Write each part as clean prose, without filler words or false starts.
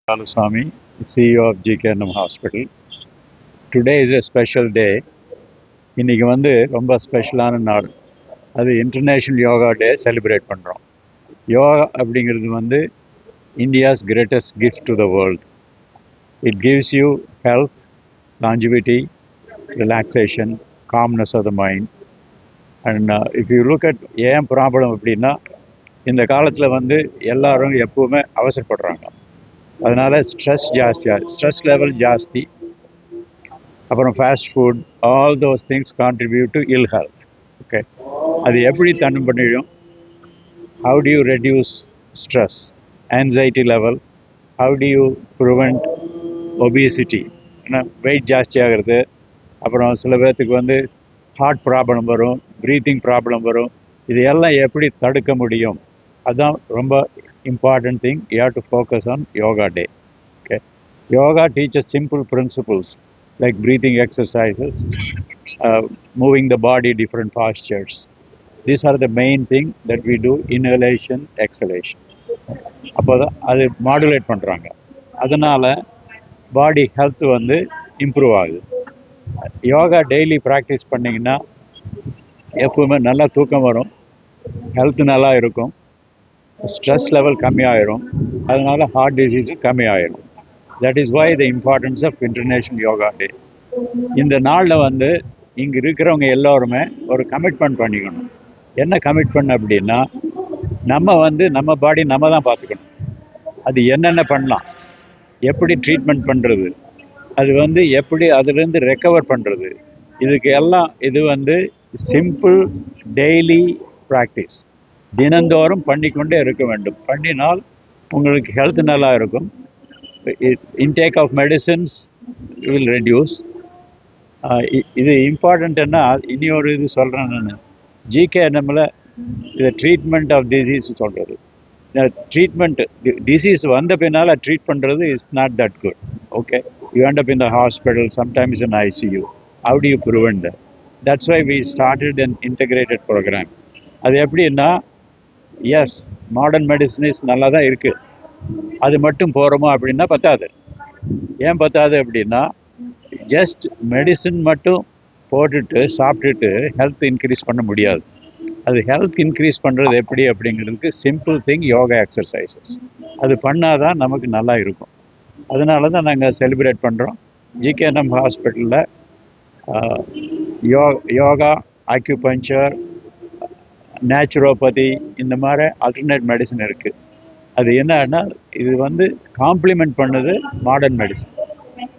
Swami, CEO of GKNM Hospital. Today is a special day. இன்னைக்கு ரொம்ப ஸ்பெஷலான நாள். அது இன்டர்நேஷ்னல் யோகா டே செலிப்ரேட் பண்ணுறோம். யோகா அப்படிங்கிறது India's greatest gift to the world. It gives you health, longevity, relaxation, calmness of the mind. And if you look at an problem அப்படின்னா, இந்த காலத்தில் எல்லாரும் எப்பவுமே அவசரப்படுறாங்க. அதனால் ஸ்ட்ரெஸ் லெவல் ஜாஸ்தி. அப்புறம் fast food, all those things contribute to will health. Okay, அது எப்படி தண்ணி பண்ணிடும்? How to you reduce stress, anxiety level? How to you prevent obesity? ஏன்னா வெயிட் ஜாஸ்தி ஆகிறது. அப்புறம் சில பேர்த்துக்கு ஹார்ட் ப்ராப்ளம் வரும், ப்ரீத்திங் ப்ராப்ளம் வரும். இது எல்லாம் எப்படி தடுக்க முடியும்? அதுதான் ரொம்ப important thing. You have to focus on yoga day. Okay, yoga teaches simple principles like breathing exercises, moving the body, different postures. These are the main thing that we do: inhalation, exhalation. அப்போதான் அது modulate பண்ணுறாங்க. அதனால் body health improve ஆகுது. Yoga daily practice பண்ணிங்கன்னா எப்பவுமே நல்லா தூக்கம் வரும், ஹெல்த் நல்லா இருக்கும், ஸ்ட்ரெஸ் லெவல் கம்மியாயிரும். அதனால ஹார்ட் டிசீஸும் கம்மியாயிரும். That is why the importance of international yoga day. இந்த நாளில் இங்கே இருக்கிறவங்க எல்லோருமே ஒரு கமிட்மெண்ட் பண்ணிக்கணும். என்ன கமிட்மெண்ட் அப்படின்னா, நம்ம பாடி நம்ம தான் பார்த்துக்கணும். அது என்னென்ன பண்ணலாம், எப்படி ட்ரீட்மெண்ட் பண்ணுறது, அது எப்படி அதுலேருந்து ரெக்கவர் பண்ணுறது, இதுக்கு எல்லாம் இது சிம்பிள் டெய்லி ப்ராக்டிஸ். தினந்தோறும் பண்ணிக்கொண்டே இருக்க வேண்டும். பண்ணினால் உங்களுக்கு ஹெல்த் நல்லா இருக்கும். Intake of medicines will reduce. இது இம்பார்ட்டண்ட்னா, இனி ஒரு இது சொல்கிறேன் நான். ஜிகேஎன்எம்மில் இதை ட்ரீட்மெண்ட் ஆஃப் டிசீஸ் சொல்கிறது. ட்ரீட்மெண்ட் டிசீஸ் வந்த பின்னால் ட்ரீட் பண்ணுறது is not that good. Okay, you end up in the hospital, sometimes in ICU. How do you prevent that? That's why we started an integrated program. அது எப்படின்னா, S, modern medicines நல்லா தான் இருக்குது. அது மட்டும் போகிறோமோ அப்படின்னா பத்தாது. ஏன் பத்தாது அப்படின்னா, ஜஸ்ட் மெடிசன் மட்டும் போட்டுட்டு சாப்பிட்டுட்டு ஹெல்த் இன்க்ரீஸ் பண்ண முடியாது. அது ஹெல்த் இன்க்ரீஸ் பண்ணுறது எப்படி அப்படிங்கிறதுக்கு சிம்பிள் திங் யோகா எக்ஸசைசஸ். அது பண்ணால் தான் நமக்கு நல்லா இருக்கும். அதனால தான் நாங்கள் செலிப்ரேட் பண்ணுறோம். ஜிகேஎன்எம் ஹாஸ்பிட்டலில் யோகா, அக்யூபஞ்சர், நேச்சுரோபதி, இந்த மாதிரி ஆல்டர்னேட் மெடிசன் இருக்குது. அது என்னன்னா, இது காம்ப்ளிமெண்ட் பண்ணுது மாடர்ன் மெடிசன்.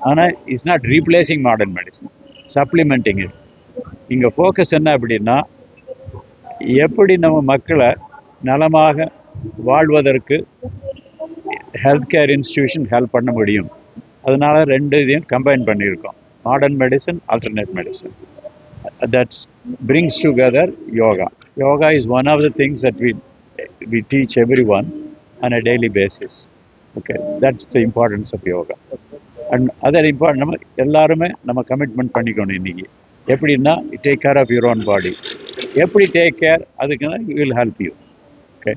ஆனால் it's not replacing modern medicine, supplementing it. இங்கே ஃபோக்கஸ் என்ன அப்படின்னா, எப்படி நம்ம மக்களை நலமாக வாழ்வதற்கு ஹெல்த் கேர் இன்ஸ்டிடியூஷன் ஹெல்ப் பண்ண முடியும். அதனால ரெண்டு இதையும் கம்பைன் பண்ணியிருக்கோம், modern medicine, alternate medicine. That brings together yoga. Yoga is one of the things that we teach everyone on a daily basis. Okay, that's the importance of yoga. And other important, நம்ம எல்லாருமே நம்ம commitment பண்ணிக்கணும். இன்னைக்கு எப்படின்னா, take care of your own body. எப்படி take care, அதுக்கு will help you. Okay.